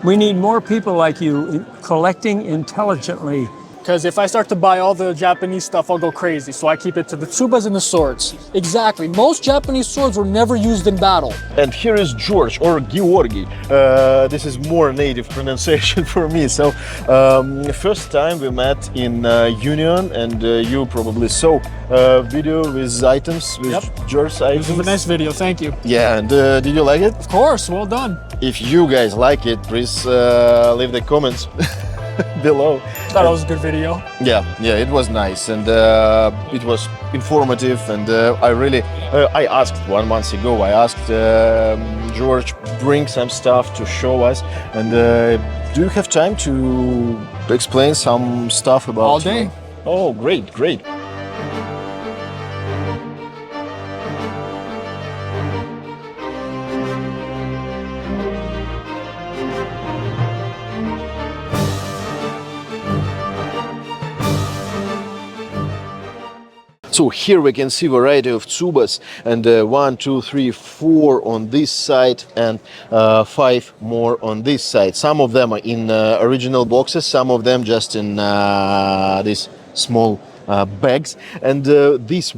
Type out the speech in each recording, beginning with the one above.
We need more people like you collecting intelligently. Because if I start to buy all the Japanese stuff, I'll go crazy. So I keep it to the tsubas and the swords. Exactly. Most Japanese swords were never used in battle. And here is George, or Georgi. This is more native pronunciation for me. So first time we met in Union, and you probably saw a video with items, with George's items. This was a nice video, thank you. Yeah, and did you like it? Of course, well done. If you guys like it, please leave the comments below. Thought it was a good video. Yeah, it was nice, and it was informative, and I asked 1 month ago, I asked George, bring some stuff to show us, and do you have time to explain some stuff about... All day. Oh, great. So here we can see variety of tsubas, and 1, 2, 3, 4 on this side, and 5 more on this side. Some of them are in original boxes, some of them just in these small bags. And this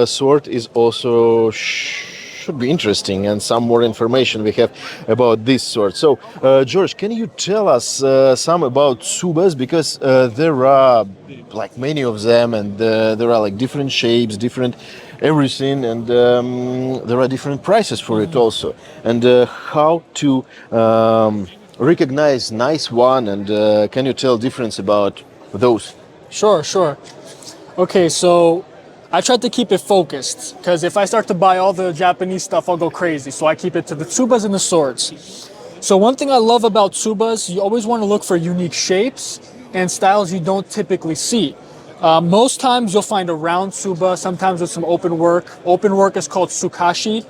sword is also should be interesting, and some more information we have about this sword. So George, can you tell us some about tsubas, because there are like many of them, and there are like different shapes, different everything, and there are different prices for it also, and how to recognize nice one, and can you tell difference about those? Sure. Okay, so I tried to keep it focused, because if I start to buy all the Japanese stuff, I'll go crazy. So I keep it to the tsubas and the swords. So one thing I love about tsubas, you always want to look for unique shapes and styles you don't typically see. Most times you'll find a round tsuba, sometimes with some open work. Open work is called tsukashi,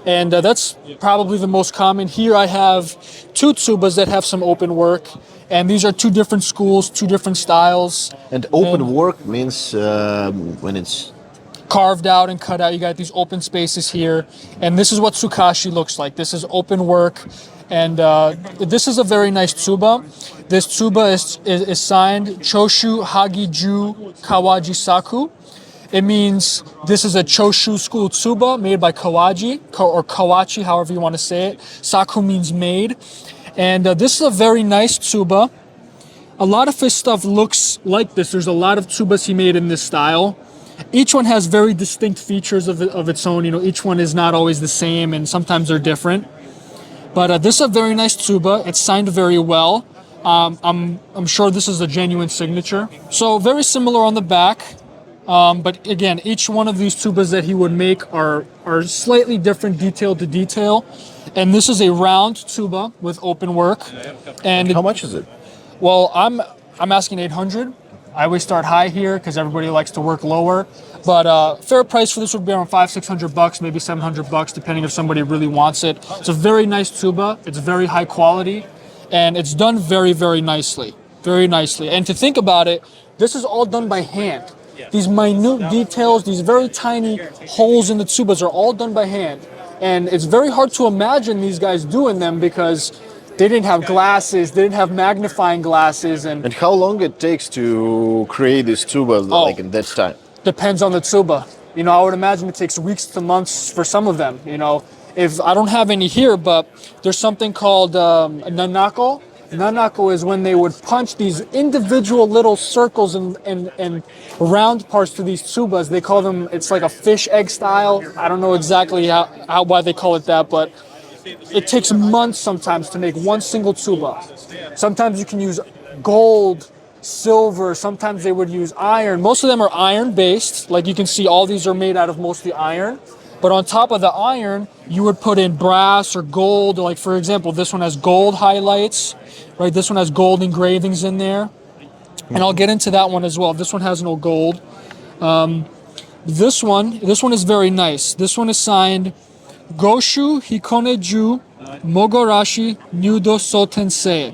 and that's probably the most common. Here I have 2 tsubas that have some open work, and these are 2 different schools, 2 different styles. And open work means when it's carved out and cut out, you got these open spaces here, and this is what tsukashi looks like. This is open work, and this is a very nice tsuba. This tsuba is signed Choshu Hagiju Kawaji Saku. It means this is a Choshu school tsuba made by Kawaji, or Kawachi, however you want to say it. Saku means made, and this is a very nice tsuba. A lot of his stuff looks like this. There's a lot of tsubas he made in this style. Each one has very distinct features of its own. You know, each one is not always the same, and sometimes they're different. But this is a very nice tsuba. It's signed very well. I'm sure this is a genuine signature. So very similar on the back. But again, each one of these tsubas that he would make are slightly different detail to detail. And this is a round tsuba with open work. And how much is it? Well, I'm asking 800. I always start high here because everybody likes to work lower. But fair price for this would be around $500-600, maybe $700, depending if somebody really wants it. It's a very nice tsuba. It's very high quality, and it's done very, very nicely. Very nicely. And to think about it, this is all done by hand. These minute details, these very tiny holes in the tsubas are all done by hand. And it's very hard to imagine these guys doing them because they didn't have glasses, they didn't have magnifying glasses. And how long it takes to create this tsuba, like in that time? Depends on the tsuba. You know, I would imagine it takes weeks to months for some of them. You know, if I don't have any here, but there's something called nanako. Nanako is when they would punch these individual little circles and round parts to these tsubas. They call them, it's like a fish egg style. I don't know exactly why they call it that, but it takes months sometimes to make one single tsuba. Sometimes you can use gold, silver, sometimes they would use iron. Most of them are iron based. Like you can see, all these are made out of mostly iron. But on top of the iron, you would put in brass or gold. Like for example, this one has gold highlights, right? This one has gold engravings in there. And I'll get into that one as well. This one has no gold. This one is very nice. This one is signed Goshu Hikoneju Mogorashi Nudo Sotensei.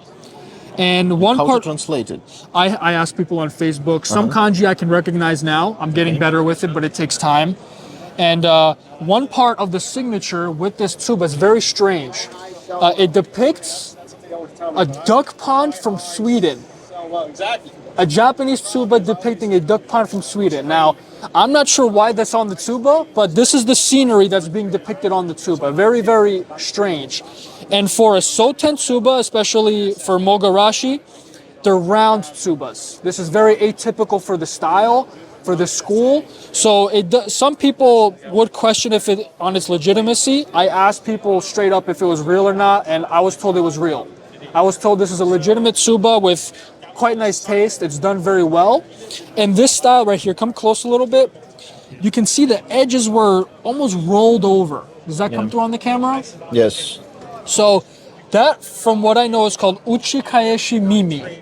And one How part to translate it? I ask people on Facebook. Some kanji I can recognize now. I'm getting better with it, but it takes time. And one part of the signature with this tsuba is very strange. It depicts a duck pond from Sweden. A Japanese tsuba depicting a duck pond from Sweden. Now, I'm not sure why that's on the tsuba, but this is the scenery that's being depicted on the tsuba. Very, very strange. And for a Soten tsuba, especially for Mogarashi, they're round tsubas. This is very atypical for the style, for the school. So some people would question if it on its legitimacy. I asked people straight up if it was real or not, and I was told it was real. I was told this is a legitimate tsuba with quite nice taste. It's done very well. And this style right here, come close a little bit. You can see the edges were almost rolled over. Does that come through on the camera? Yes. So that, from what I know, is called Uchikaeshi Mimi.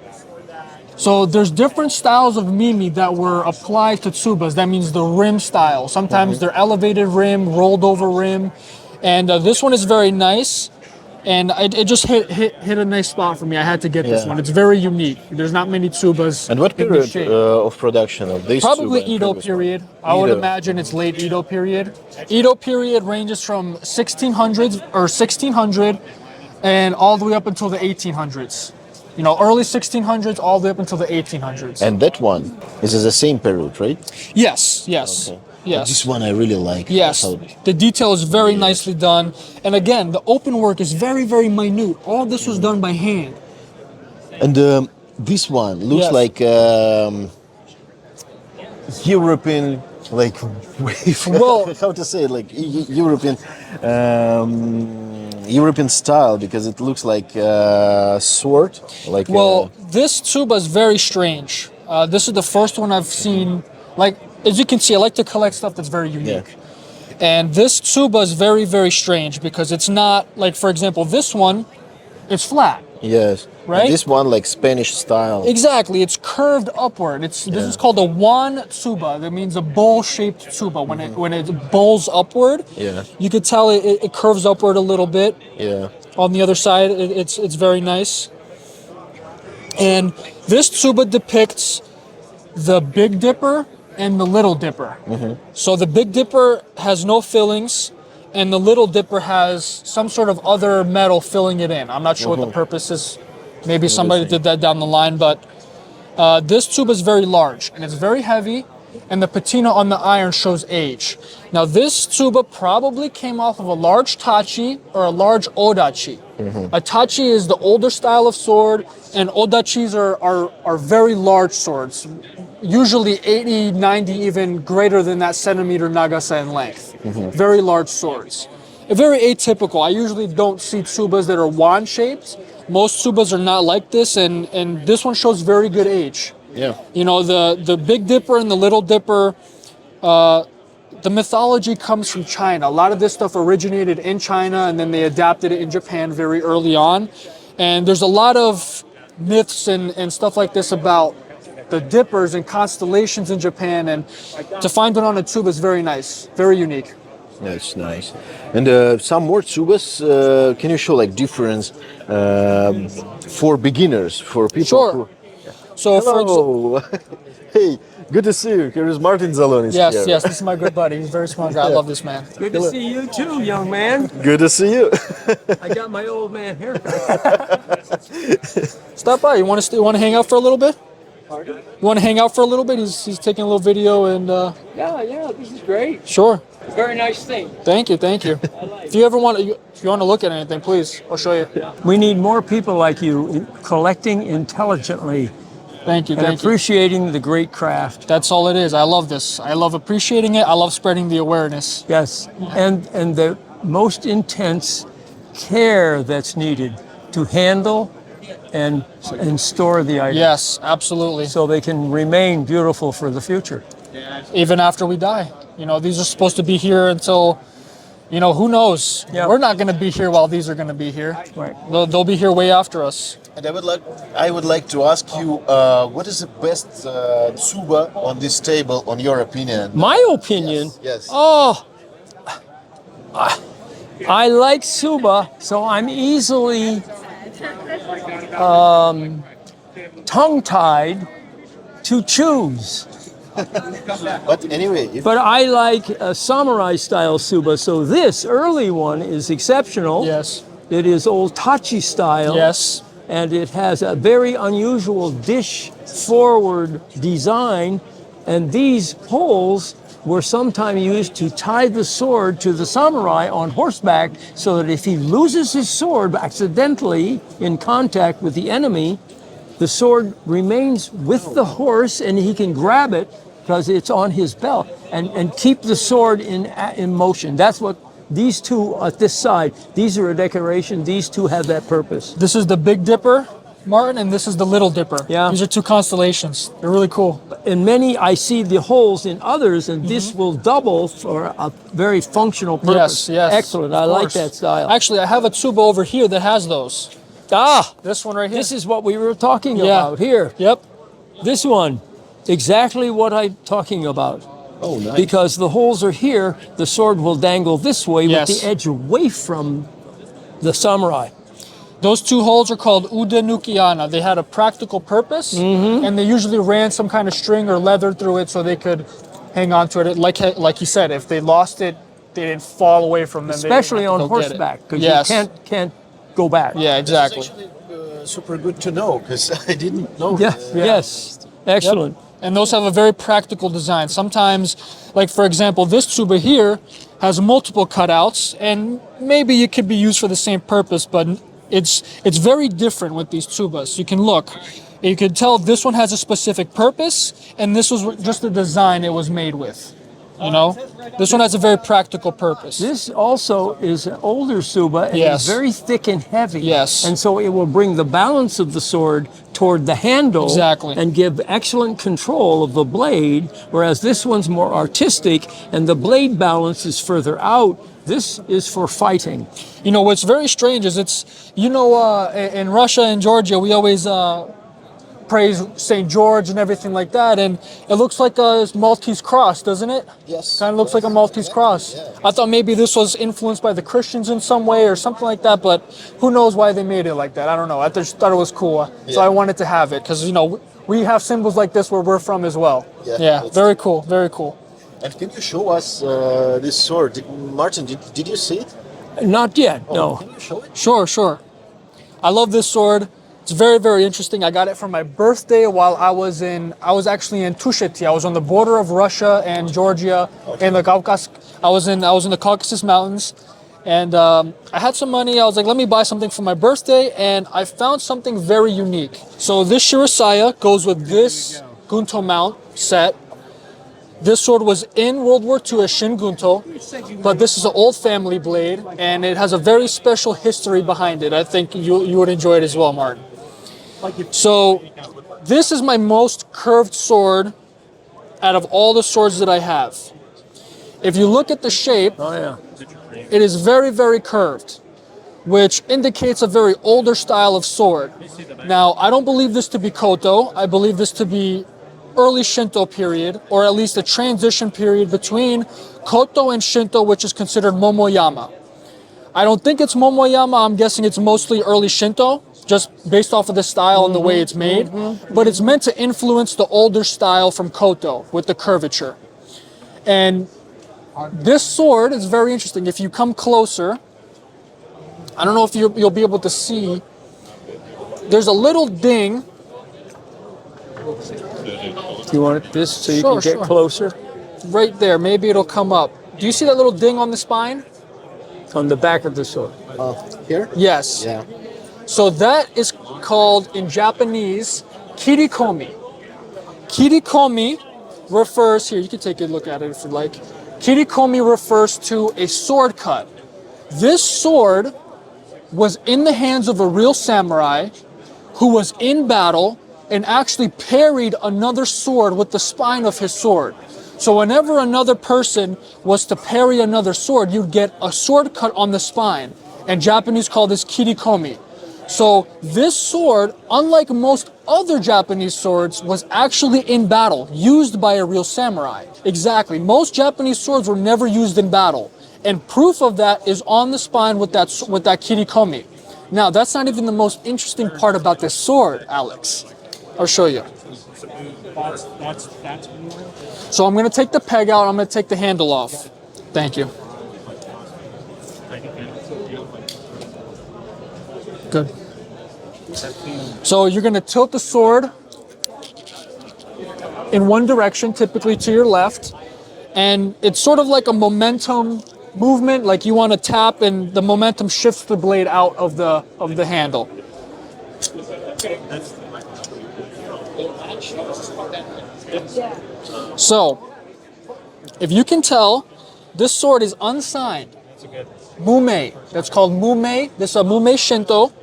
So there's different styles of mimi that were applied to tsubas. That means the rim style. Sometimes they're elevated rim, rolled over rim. And this one is very nice. And it just hit a nice spot for me. I had to get this one. It's very unique. There's not many tsubas. And what period of production of this? Probably Edo period. I would imagine it's late Edo period. Edo period ranges from 1600s or 1600 and all the way up until the 1800s. You know, early 1600s all the way up until the 1800s. And that one is the same period, right? Yes, yes. Okay. Yes. This one I really like. Yes, the detail is very nicely done. And again, the open work is very, very minute. All this was done by hand. And this one looks like European, like, Well, how to say it, like European, European style, because it looks like sword. Like. Well, this tsuba is very strange. This is the first one I've seen. Like, as you can see, I like to collect stuff that's very unique. And this tsuba is very, very strange because it's not, like, for example, this one, it's flat. Yes. Right? And this one like Spanish style. Exactly. It's curved upward. This is called a wan tsuba. That means a bowl-shaped tsuba. When it bowls upward, you could tell it curves upward a little bit. Yeah. On the other side, it's very nice. And this tsuba depicts the Big Dipper and the Little Dipper. So the Big Dipper has no fillings, and the Little Dipper has some sort of other metal filling it in. I'm not sure what the purpose is. Maybe somebody did that down the line, but this tube is very large, and it's very heavy, and the patina on the iron shows age. Now this tsuba probably came off of a large tachi or a large odachi. A tachi is the older style of sword, and odachis are very large swords, usually 80, 90, even greater than that centimeter nagasa in length. Very large swords. Very atypical. I usually don't see tsubas that are wand shaped. Most tsubas are not like this, and this one shows very good age. Yeah. You know, the Big Dipper and the Little Dipper, the mythology comes from China. A lot of this stuff originated in China, and then they adapted it in Japan very early on. And there's a lot of myths and stuff like this about the dippers and constellations in Japan, and to find it on a tube is very nice, very unique. That's nice. And some more tsubas, can you show like difference for beginners, for people Sure. who... So for Hello. Hey, good to see you. Here is Martin Zalonis. yes, here. yes, this is my good buddy. He's a very smart guy. I love this man. Good to see you too, young man. Good to see you. I got my old man haircut. Stop by. You want to hang out for a little bit? You want to hang out for a little bit? He's taking a little video and. Yeah, this is great. Sure. Very nice thing. Thank you. If you ever want to look at anything, please, I'll show you. We need more people like you collecting intelligently Thank you. and appreciating the great craft. That's all it is. I love this. I love appreciating it. I love spreading the awareness. Yes, and the most intense care that's needed to handle and store the items. Yes, absolutely. So they can remain beautiful for the future. Even after we die. You know, these are supposed to be here until, you know, who knows? Yep. We're not going to be here while these are going to be here. Right. They'll be here way after us. And I would like to ask you, what is the best tsuba on this table, on your opinion? My opinion. Yes. Oh, I like Suba, so I'm easily tongue-tied to choose. But anyway, But I like a samurai-style Suba, so this early one is exceptional. Yes. It is old Tachi style. Yes. and it has a very unusual dish forward design, and these holes were sometimes used to tie the sword to the samurai on horseback so that if he loses his sword accidentally in contact with the enemy, the sword remains with the horse and he can grab it because it's on his belt and keep the sword in motion. That's what these two at this side, these are a decoration, these two have that purpose. This is the Big Dipper, Martin, and this is the Little Dipper. Yeah. These are two constellations. They're really cool. In many, I see the holes in others, and this will double for a very functional purpose. Yes, yes. Excellent. I of like course. that style. Actually, I have a tuba over here that has those. Ah, This one right here. this is what we were talking Yeah. about here. Yep. This one, exactly what I'm talking about. Oh, nice. Because the holes are here, the sword will dangle this way Yes. with the edge away from the samurai. Those two holes are called ude nukiana. They had a practical purpose, and they usually ran some kind of string or leather through it so they could hang on to it. Like you said, if they lost it, they didn't fall away from them. Especially they didn't on have to go get it. horseback, because Yes. you can't go back. Yeah, exactly. It's actually super good to know because I didn't know. Yeah, yes. Excellent. And those have a very practical design. Sometimes, like for example, this tuba here has multiple cutouts, and maybe it could be used for the same purpose, but it's very different with these tubas. You can look. You can tell this one has a specific purpose, and this was just the design it was made with. You know, this one has a very practical purpose. This also is an older suba and Yes. it's very thick and heavy. Yes. And so it will bring the balance of the sword toward the handle Exactly. and give excellent control of the blade, whereas this one's more artistic and the blade balance is further out. This is for fighting. You know, what's very strange is in Russia and Georgia, we always praise St. George and everything like that, and it looks like a Maltese cross, doesn't it? Yes. Kind of looks like a Maltese cross. I thought maybe this was influenced by the Christians in some way or something like that, but who knows why they made it like that? I don't know. I just thought it was cool, so I wanted to have it because we have symbols like this where we're from as well. Yeah, very cool, very cool. And can you show us this sword? Martin, did you see it? Not yet, no. Can you show it? Sure. I love this sword. It's very, very interesting. I got it for my birthday while I was actually in Tusheti. I was on the border of Russia and Georgia and the Caucasus. I was in the Caucasus Mountains, and I had some money. I was like, let me buy something for my birthday, and I found something very unique. So this Shirasaya goes with this Gunto mount set. This sword was in World War II as Shin Gunto, but this is an old family blade, and it has a very special history behind it. I think you would enjoy it as well, Martin. So this is my most curved sword out of all the swords that I have. If you look at the shape, Oh, yeah. it is very, very curved, which indicates a very older style of sword. Now, I don't believe this to be Koto. I believe this to be early Shinto period, or at least a transition period between Koto and Shinto, which is considered Momoyama. I don't think it's Momoyama. I'm guessing it's mostly early Shinto, just based off of the style and the way it's made. But it's meant to influence the older style from Koto with the curvature. And this sword is very interesting. If you come closer, I don't know if you'll be able to see, there's a little ding. Do you want this so you Sure, can get sure. closer? Right there, maybe it'll come up. Do you see that little ding on the spine? On the back of the sword. Here? Yes. Yeah. So that is called in Japanese kirikomi. Kirikomi refers, here, you can take a look at it if you like. Kirikomi refers to a sword cut. This sword was in the hands of a real samurai who was in battle and actually parried another sword with the spine of his sword. So whenever another person was to parry another sword, you'd get a sword cut on the spine. And Japanese call this kirikomi. So this sword, unlike most other Japanese swords, was actually in battle, used by a real samurai. Exactly. Most Japanese swords were never used in battle. And proof of that is on the spine with that kirikomi. Now, that's not even the most interesting part about this sword, Alex. I'll show you. So I'm going to take the peg out. I'm going to take the handle off. Thank you. Good. So you're going to tilt the sword in one direction, typically to your left, and it's sort of like a momentum movement, like you want to tap and the momentum shifts the blade out of the handle. So, if you can tell, this sword is unsigned. Mumei. That's called Mumei. This is a Mumei Shinto.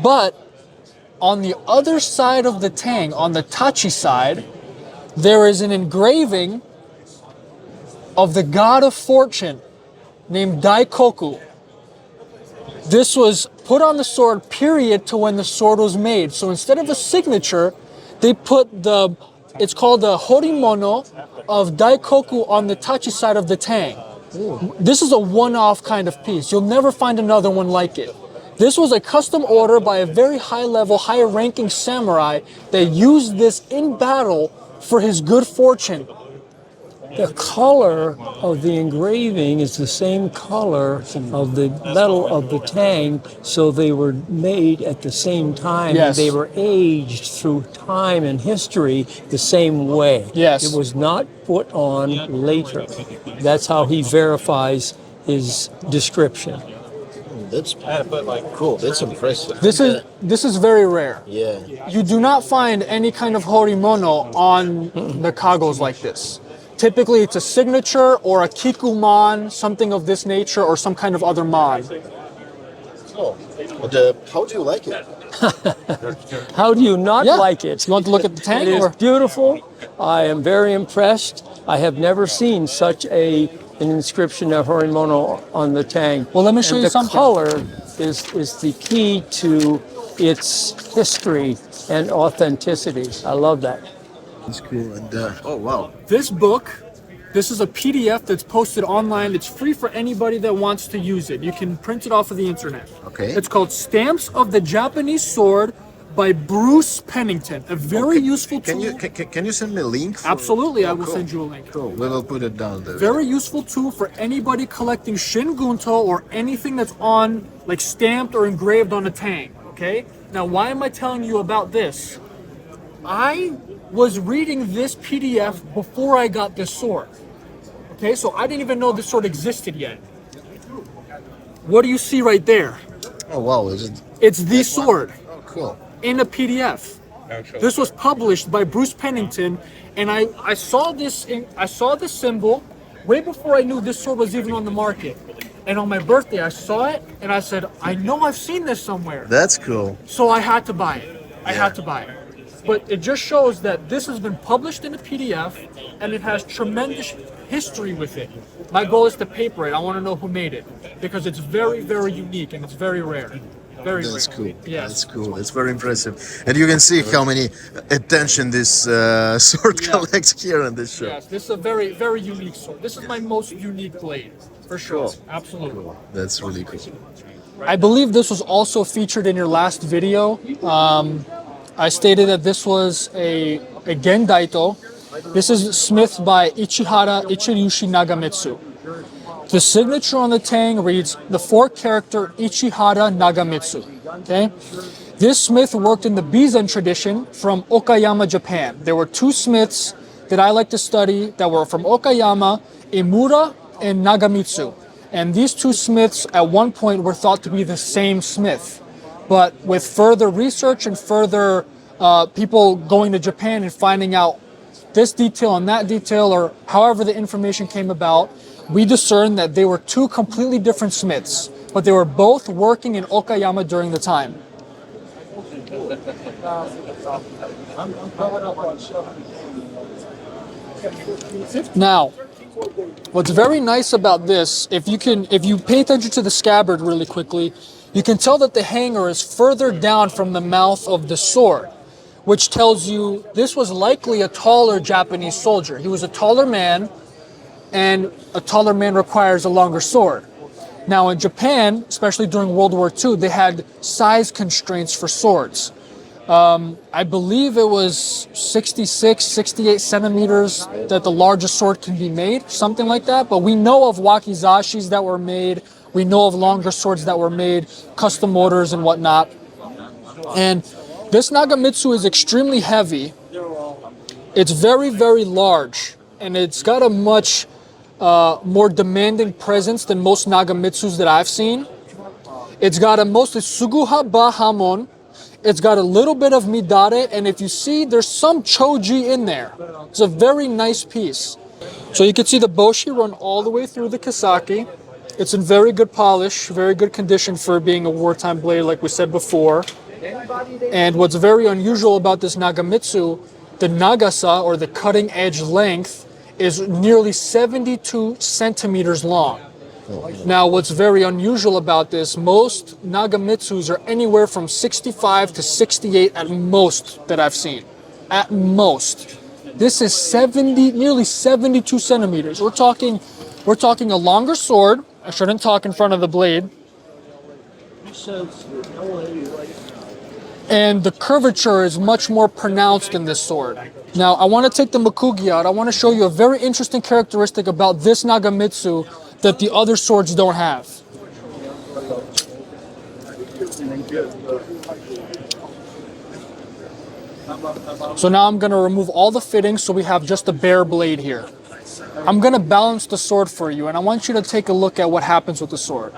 But on the other side of the tang, on the tachi side, there is an engraving of the god of fortune named Daikoku. This was put on the sword period to when the sword was made. So instead of a signature, they put it's called the horimono of Daikoku on the tachi side of the tang. Ooh. This is a one-off kind of piece. You'll never find another one like it. This was a custom order by a very high-level, high-ranking samurai that used this in battle for his good fortune. The color of the engraving is the same color of the metal of the tang, so they were made at the same time. Yes. They were aged through time and history the same way. Yes. It was not put on later. That's how he verifies his description. That's cool. That's impressive. This is very rare. Yeah. You do not find any kind of horimono on the kagos like this. Typically, it's a signature or a kikuman, something of this nature, or some kind of other man. Oh, but how do you like it? How do you not like it? You want to look at the tang? It is beautiful. I am very impressed. I have never seen such an inscription of horimono on the tang. Well, let me show you something. The color is the key to its history and authenticity. I love that. It's cool. And oh wow. This book, this is a PDF that's posted online. It's free for anybody that wants to use it. You can print it off of the internet. Okay. It's called Stamps of the Japanese Sword by Bruce Pennington. A very useful tool. Can you send me a link? Absolutely, I will send you a link. Cool. We will put it down there. Very useful tool for anybody collecting Shingunto or anything that's on, like stamped or engraved on a tang. Okay. Now, why am I telling you about this? I was reading this PDF before I got this sword. Okay, so I didn't even know this sword existed yet. What do you see right there? Oh wow, is it? It's the sword. Oh, cool. In a PDF. This was published by Bruce Pennington, and I saw this symbol way before I knew this sword was even on the market. And on my birthday, I saw it, and I said, I know I've seen this somewhere. That's cool. So I had to buy it. I had to buy it. But it just shows that this has been published in a PDF, and it has tremendous history with it. My goal is to paper it. I want to know who made it, because it's very, very unique, and it's very rare. Very That's rare. cool. Yes. That's cool. That's very impressive. And you can see how many attention this sword collects here on this show. Yes, this is a very, very unique sword. This is my most unique blade, for sure. Cool. Absolutely. That's really cool. I believe this was also featured in your last video. I stated that this was a Gendaito. This is smithed by Ichihara Ichiryushi Nagamitsu. The signature on the tang reads the 4-character Ichihara Nagamitsu. Okay? This smith worked in the Bizen tradition from Okayama, Japan. There were 2 smiths that I like to study that were from Okayama, Imura and Nagamitsu. And these 2 smiths at one point were thought to be the same smith. But with further research and further people going to Japan and finding out this detail and that detail, or however the information came about, we discerned that they were 2 completely different smiths, but they were both working in Okayama during the time. Now, what's very nice about this, if you pay attention to the scabbard really quickly, you can tell that the hanger is further down from the mouth of the sword, which tells you this was likely a taller Japanese soldier. He was a taller man, and a taller man requires a longer sword. Now in Japan, especially during World War II, they had size constraints for swords. I believe it was 66, 68 centimeters that the largest sword can be made, something like that. But we know of wakizashis that were made. We know of longer swords that were made, custom orders and whatnot. And this Nagamitsu is extremely heavy. It's very, very large, and it's got a much more demanding presence than most Nagamitsus that I've seen. It's got a mostly Suguha ba Hamon. It's got a little bit of Midare, and if you see, there's some Choji in there. It's a very nice piece. So you can see the Boshi run all the way through the Kisaki. It's in very good polish, very good condition for being a wartime blade, like we said before. And what's very unusual about this Nagamitsu, the Nagasa, or the cutting edge length, is nearly 72 centimeters long. Now, what's very unusual about this, most Nagamitsus are anywhere from 65 to 68 at most that I've seen. At most. This is nearly 72 centimeters. We're talking a longer sword. I shouldn't talk in front of the blade. And the curvature is much more pronounced in this sword. Now, I want to take the Makugi out. I want to show you a very interesting characteristic about this Nagamitsu that the other swords don't have. So now I'm going to remove all the fittings so we have just a bare blade here. I'm going to balance the sword for you, and I want you to take a look at what happens with the sword.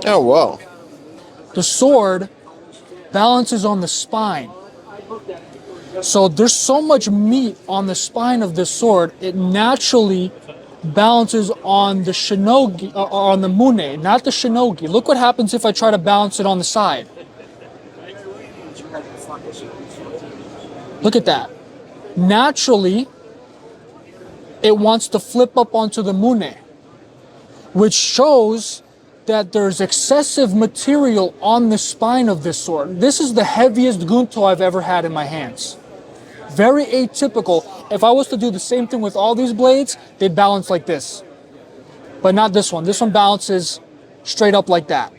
Oh, wow. The sword balances on the spine. So there's so much meat on the spine of this sword, it naturally balances on the shinogi, on the mune, not the shinogi. Look what happens if I try to balance it on the side. Look at that. Naturally, it wants to flip up onto the mune, which shows that there's excessive material on the spine of this sword. This is the heaviest gunto I've ever had in my hands. Very atypical. If I was to do the same thing with all these blades, they'd balance like this. But not this one. This one balances straight up like that,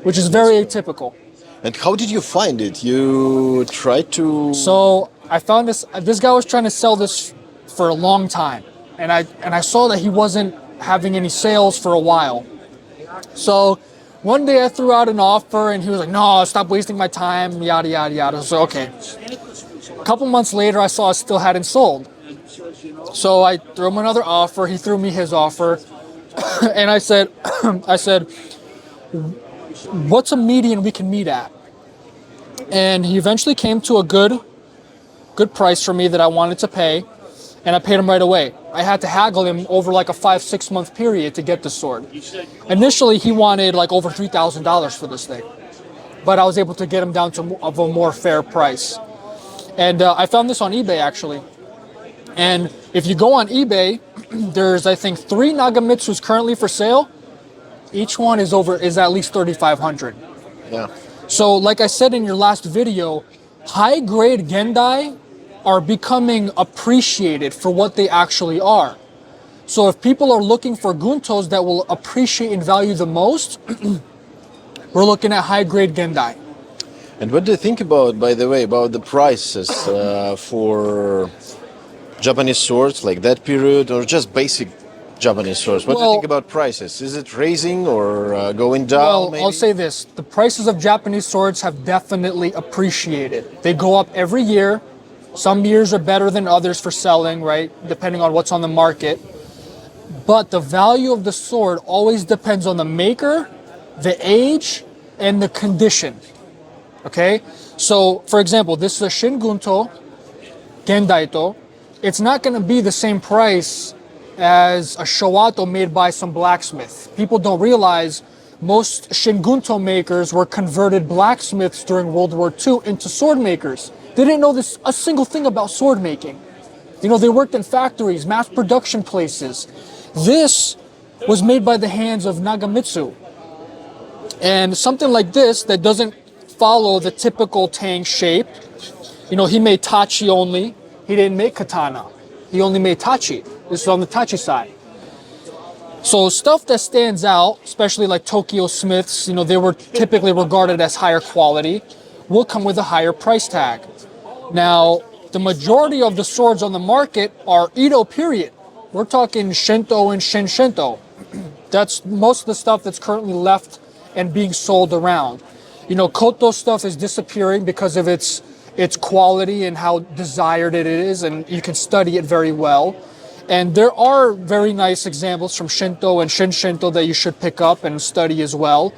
which is very atypical. And how did you find it? You tried to... So I found this guy was trying to sell this for a long time. And I saw that he wasn't having any sales for a while. So one day I threw out an offer and he was like, no, stop wasting my time, yada, yada, yada. So, okay. A couple months later, I saw it still hadn't sold. So I threw him another offer. He threw me his offer. And I said, what's a median we can meet at? And he eventually came to a good price for me that I wanted to pay. And I paid him right away. I had to haggle him over like a 5-6 month period to get the sword. Initially, he wanted like over $3,000 for this thing. But I was able to get him down to a more fair price. And I found this on eBay, actually. And if you go on eBay, there's, I think, 3 Nagamitsus currently for sale. Each one is at least $3,500. Yeah. So, like I said in your last video, high-grade Gendai are becoming appreciated for what they actually are. So if people are looking for guntos that will appreciate and value the most, we're looking at high-grade Gendai. And what do you think about, by the way, about the prices for Japanese swords, like that period, or just basic Japanese swords? What do you think about prices? Is it raising or going down? Well, maybe? I'll say this. The prices of Japanese swords have definitely appreciated. They go up every year. Some years are better than others for selling, right? Depending on what's on the market. But the value of the sword always depends on the maker, the age, and the condition. Okay? So, for example, this is a Shingunto, Gendaito. It's not going to be the same price as a Showato made by some blacksmith. People don't realize most Shingunto makers were converted blacksmiths during World War II into sword makers. They didn't know a single thing about sword making. You know, they worked in factories, mass production places. This was made by the hands of Nagamitsu. And something like this that doesn't follow the typical tang shape. You know, he made tachi only. He didn't make katana. He only made tachi. This is on the tachi side. So stuff that stands out, especially like Tokyo Smiths, you know, they were typically regarded as higher quality. will come with a higher price tag. Now, the majority of the swords on the market are Edo period. We're talking Shinto and Shinto. That's most of the stuff that's currently left and being sold around. You know, Koto stuff is disappearing because of its quality and how desired it is, and you can study it very well. And there are very nice examples from Shinto and Shinto that you should pick up and study as well.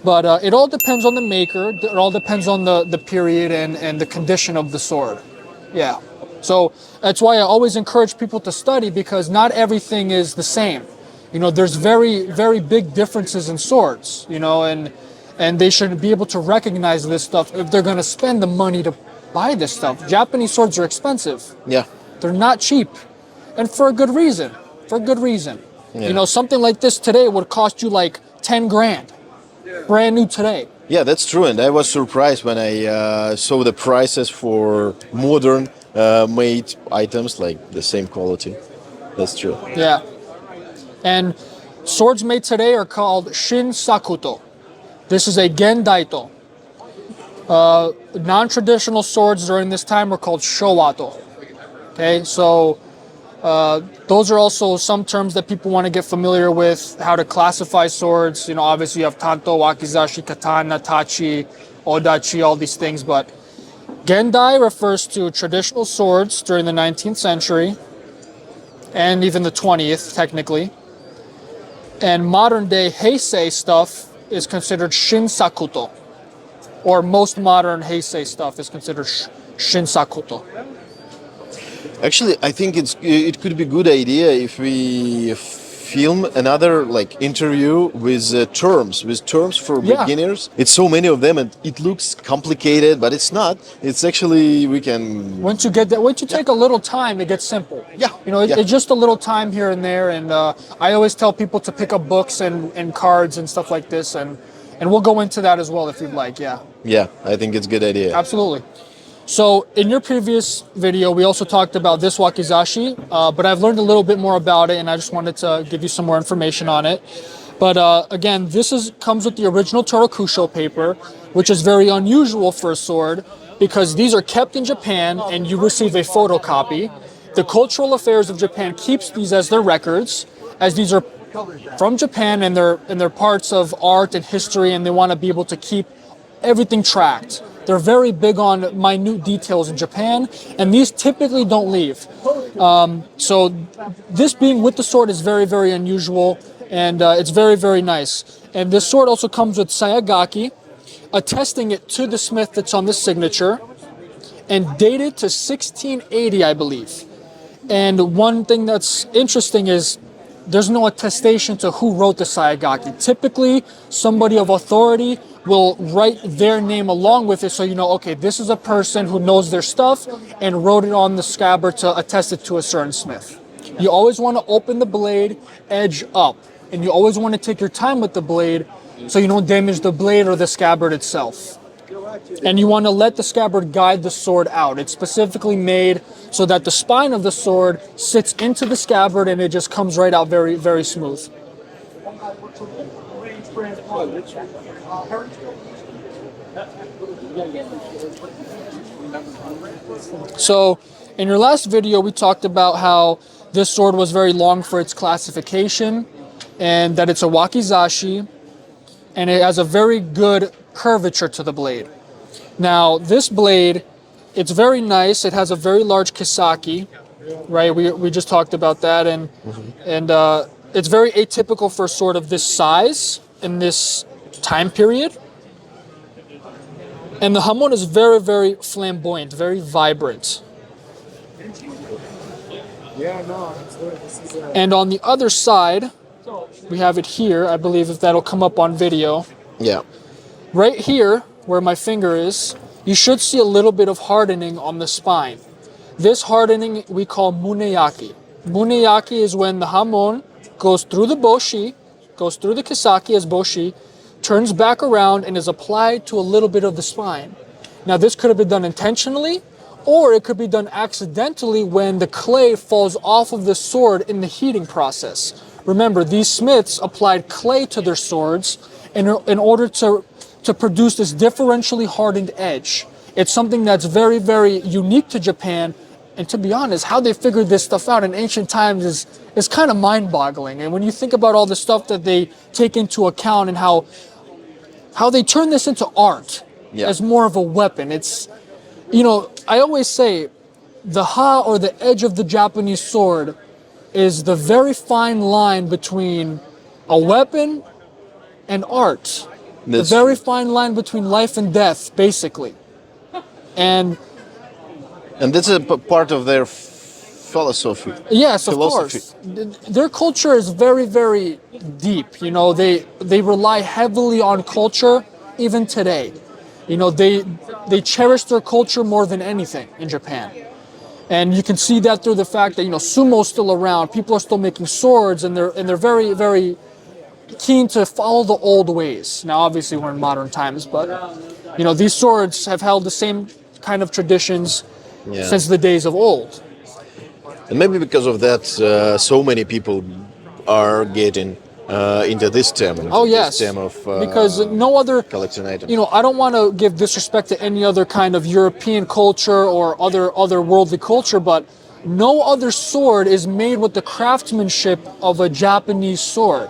But it all depends on the maker. It all depends on the period and the condition of the sword. Yeah. So that's why I always encourage people to study, because not everything is the same. You know, there's very, very big differences in swords, you know, and they should be able to recognize this stuff if they're going to spend the money to buy this stuff. Japanese swords are expensive. Yeah. They're not cheap. And for a good reason. For a good reason. Yeah. You know, something like this today would cost you like 10 grand. Brand new today. Yeah, that's true. And I was surprised when I saw the prices for modern made items like the same quality. That's true. Yeah. And swords made today are called Shin Sakuto. This is a Gendaito. Non-traditional swords during this time are called Showato. Okay, so those are also some terms that people want to get familiar with, how to classify swords. You know, obviously you have Tanto, Wakizashi, Katana, Tachi, Odachi, all these things, but Gendai refers to traditional swords during the 19th century and even the 20th, technically. And modern day Heisei stuff is considered Shinsakuto, or most modern Heisei stuff is considered Shinsakuto. Actually, I think it could be a good idea if we film another like interview with terms for beginners. It's so many of them, and it looks complicated, but it's not. It's actually we can. Once you take a little time, it gets simple. Yeah. You know, it's just a little time here and there, and I always tell people to pick up books and cards and stuff like this, and we'll go into that as well if you'd like. Yeah. Yeah, I think it's a good idea. Absolutely. So in your previous video, we also talked about this wakizashi, but I've learned a little bit more about it, and I just wanted to give you some more information on it. But again, this comes with the original Torokusho paper, which is very unusual for a sword because these are kept in Japan and you receive a photocopy. The Cultural Affairs of Japan keeps these as their records, as these are from Japan and they're parts of art and history, and they want to be able to keep everything tracked. They're very big on minute details in Japan, and these typically don't leave. So this being with the sword is very, very unusual, and it's very, very nice. And this sword also comes with sayagaki, attesting it to the smith that's on the signature, and dated to 1680, I believe. And one thing that's interesting is there's no attestation to who wrote the sayagaki. Typically, somebody of authority will write their name along with it, so you know, okay, this is a person who knows their stuff and wrote it on the scabbard to attest it to a certain smith. You always want to open the blade edge up, and you always want to take your time with the blade so you don't damage the blade or the scabbard itself. And you want to let the scabbard guide the sword out. It's specifically made so that the spine of the sword sits into the scabbard and it just comes right out very, very smooth. So in your last video, we talked about how this sword was very long for its classification and that it's a wakizashi and it has a very good curvature to the blade. Now this blade, it's very nice. It has a very large kisaki, right? We just talked about that, and it's very atypical for a sword of this size in this time period. And the hamon is very, very flamboyant, very vibrant. And on the other side, we have it here. I believe if that'll come up on video. Yeah. Right here, where my finger is, you should see a little bit of hardening on the spine. This hardening we call muneyaki. Muneyaki is when the hamon goes through the boshi, goes through the kisaki as boshi, turns back around and is applied to a little bit of the spine. Now this could have been done intentionally, or it could be done accidentally when the clay falls off of the sword in the heating process. Remember, these smiths applied clay to their swords in order to to produce this differentially hardened edge. It's something that's very, very unique to Japan. And to be honest, how they figured this stuff out in ancient times is kind of mind-boggling. And when you think about all the stuff that they take into account and how they turn this into art as more of a weapon. It's, I always say the ha, or the edge of the Japanese sword, is the very fine line between a weapon and art. That's the very fine line between life and death, basically. And that's a part of their philosophy. yes, of course. Their culture is very, very deep. They rely heavily on culture even today. They cherish their culture more than anything in Japan. And you can see that through the fact that, sumo's still around. People are still making swords, and they're very, very keen to follow the old ways. Now, obviously, we're in modern times, but, these swords have held the same kind of traditions since the days of old. And maybe because of that, so many people are getting into this term. Oh yes, this term of because no other collecting items. I don't want to give disrespect to any other kind of European culture or other worldly culture, but no other sword is made with the craftsmanship of a Japanese sword.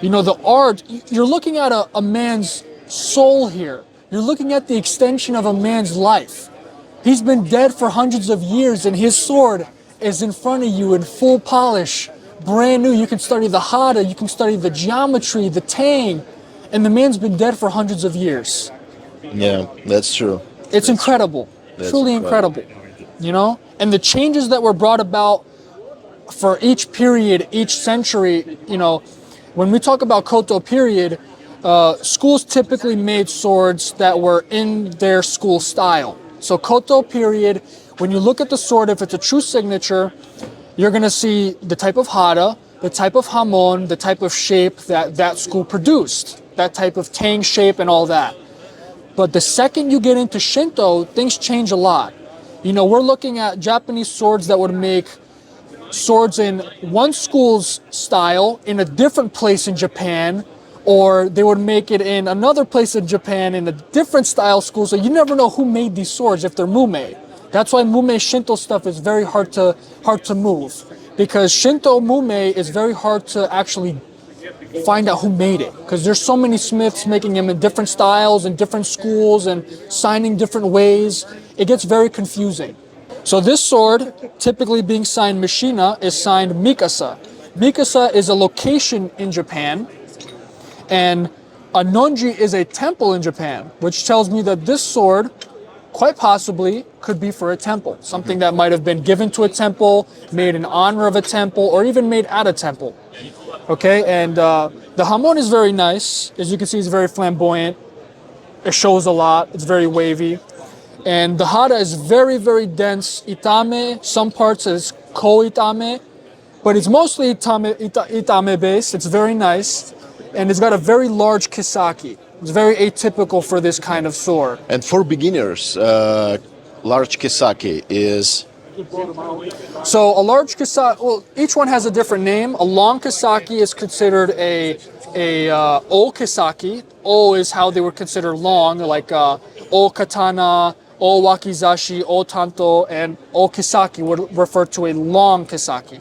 The art, you're looking at a man's soul here. You're looking at the extension of a man's life. He's been dead for hundreds of years, and his sword is in front of you in full polish, brand new. You can study the hata, you can study the geometry, the tang, and the man's been dead for hundreds of years. Yeah, that's true. It's incredible, truly incredible. And the changes that were brought about for each period, each century, when we talk about Koto period, schools typically made swords that were in their school style. So Koto period, when you look at the sword, if it's a true signature, you're going to see the type of hata, the type of hamon, the type of shape that school produced, that type of tang shape and all that. But the second you get into Shinto, things change a lot. We're looking at Japanese swords that would make swords in one school's style in a different place in Japan, or they would make it in another place in Japan in a different style school. So you never know who made these swords if they're mume. That's why mume Shinto stuff is very hard to move, because Shinto mume is very hard to actually find out who made it, because there's so many smiths making them in different styles and different schools and signing different ways. It gets very confusing. So this sword, typically being signed Mishina, is signed Mikasa. Mikasa is a location in Japan, and a nonji is a temple in Japan, which tells me that this sword quite possibly could be for a temple, something that might have been given to a temple, made in honor of a temple, or even made at a temple. Okay, and the hamon is very nice. As you can see, it's very flamboyant. It shows a lot. It's very wavy. And the hata is very, very dense itame. Some parts is ko itame, but it's mostly itame based. It's very nice. And it's got a very large kisaki. It's very atypical for this kind of sword. And for beginners, large kisaki is... So a large kisaki, well, each one has a different name. A long kisaki is considered a o kisaki. O is how they were considered long, like o katana, o wakizashi, o tanto, and o kisaki would refer to a long kisaki.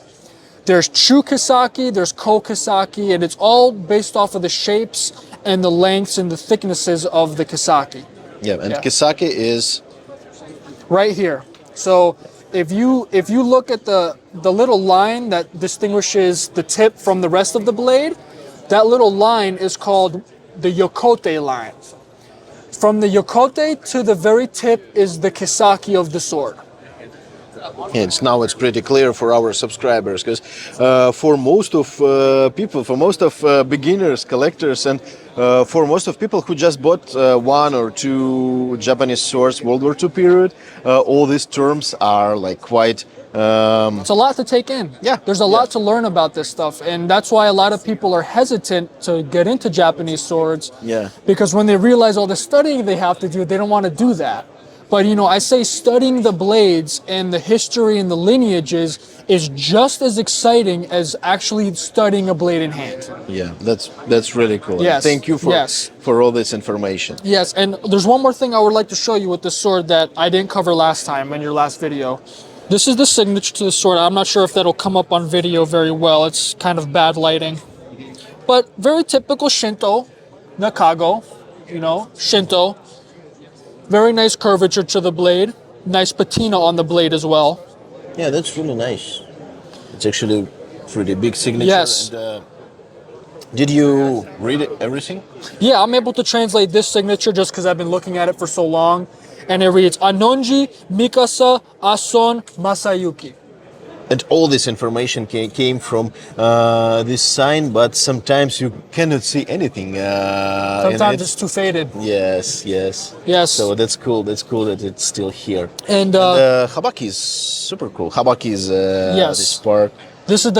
There's chu kisaki, there's ko kisaki, and it's all based off of the shapes and the lengths and the thicknesses of the kisaki. Yeah, and kisaki is... right here. So if you look at the little line that distinguishes the tip from the rest of the blade, that little line is called the yokote line. From the yokote to the very tip is the kisaki of the sword. Now it's pretty clear for our subscribers, because for most of people, for most of beginners, collectors, and for most of people who just bought one or two Japanese swords World War II period, all these terms are like quite... It's a lot to take in. Yeah. There's a lot to learn about this stuff, and that's why a lot of people are hesitant to get into Japanese swords. Yeah. Because when they realize all the studying they have to do, they don't want to do that. But I say studying the blades and the history and the lineages is just as exciting as actually studying a blade in hand. Yeah, that's really cool. And Yes, thank you yes. for all this information. Yes, and there's one more thing I would like to show you with this sword that I didn't cover last time in your last video. This is the signature to the sword. I'm not sure if that'll come up on video very well. It's kind of bad lighting. But very typical Shinto, Nakago, Shinto. Very nice curvature to the blade. Nice patina on the blade as well. Yeah, that's really nice. It's actually pretty big signature. Yes. And, did you read everything? Yeah, I'm able to translate this signature just because I've been looking at it for so long. And it reads, Anonji Mikasa Ason Masayuki. And all this information came from this sign, but sometimes you cannot see anything. Sometimes it's too faded. Yes. Yes. So that's cool. That's cool that it's still here. And Habaki is super cool. Habaki is yes. this part. This is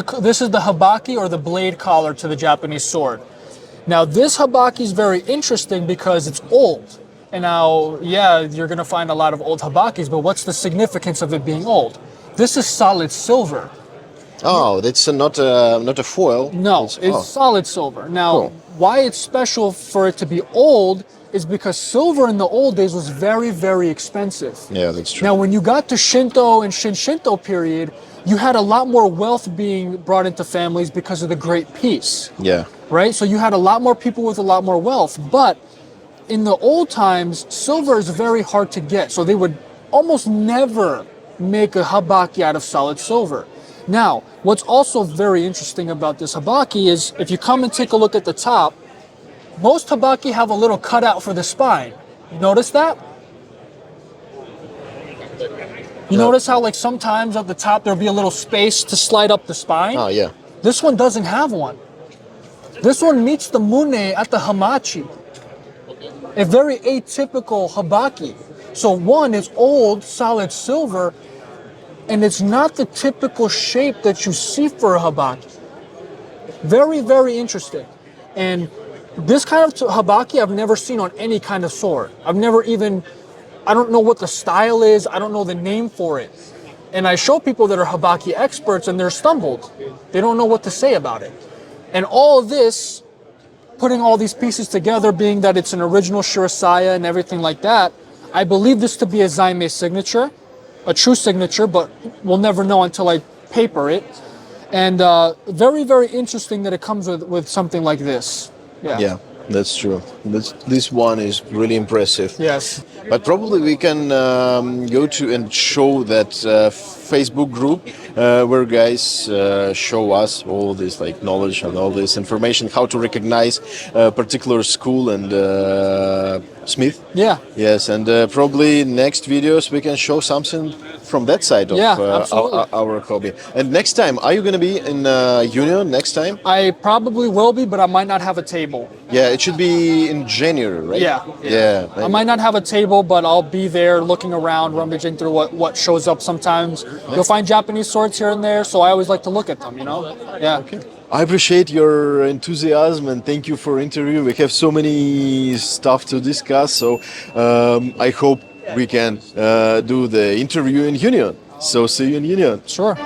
the habaki, or the blade collar to the Japanese sword. Now this habaki is very interesting because it's old. And now, yeah, you're gonna find a lot of old habakis, but what's the significance of it being old? This is solid silver. Oh, that's not a foil. No, it's solid silver. Now, Cool. why it's special for it to be old is because silver in the old days was very, very expensive. Yeah, that's true. Now, when you got to Shinto and Shinto period, you had a lot more wealth being brought into families because of the Great Peace, Yeah. right? So you had a lot more people with a lot more wealth. But in the old times, silver is very hard to get. So they would almost never make a habaki out of solid silver. Now, what's also very interesting about this habaki is if you come and take a look at the top, most habaki have a little cutout for the spine. You notice that? You notice how like sometimes at the top there'll be a little space to slide up the spine? Oh, yeah. This one doesn't have one. This one meets the mune at the hamachi. A very atypical habaki. So one is old, solid silver, and it's not the typical shape that you see for a habaki. Very, very interesting. And this kind of habaki I've never seen on any kind of sword. I don't know what the style is. I don't know the name for it. And I show people that are habaki experts and they're stumbled. They don't know what to say about it. And all of this, putting all these pieces together, being that it's an original Shirasaya and everything like that, I believe this to be a Zaime signature, a true signature, but we'll never know until I paper it. And very, very interesting that it comes with something like this. Yeah, that's true. This one is really impressive. Yes. But probably we can go to and show that Facebook group where guys show us all this like knowledge and all this information, how to recognize a particular school and smith. Yeah. Yes, and probably next videos we can show something from that side of our hobby. And next time, are you going to be in Union next time? I probably will be, but I might not have a table. Yeah, it should be in January, right? Yeah. I might not have a table, but I'll be there looking around, rummaging through what shows up sometimes. You'll find Japanese swords here and there, so I always like to look at them, Yeah. Okay. I appreciate your enthusiasm and thank you for interview. We have so many stuff to discuss, so I hope we can do the interview in Union. So see you in Union. Sure.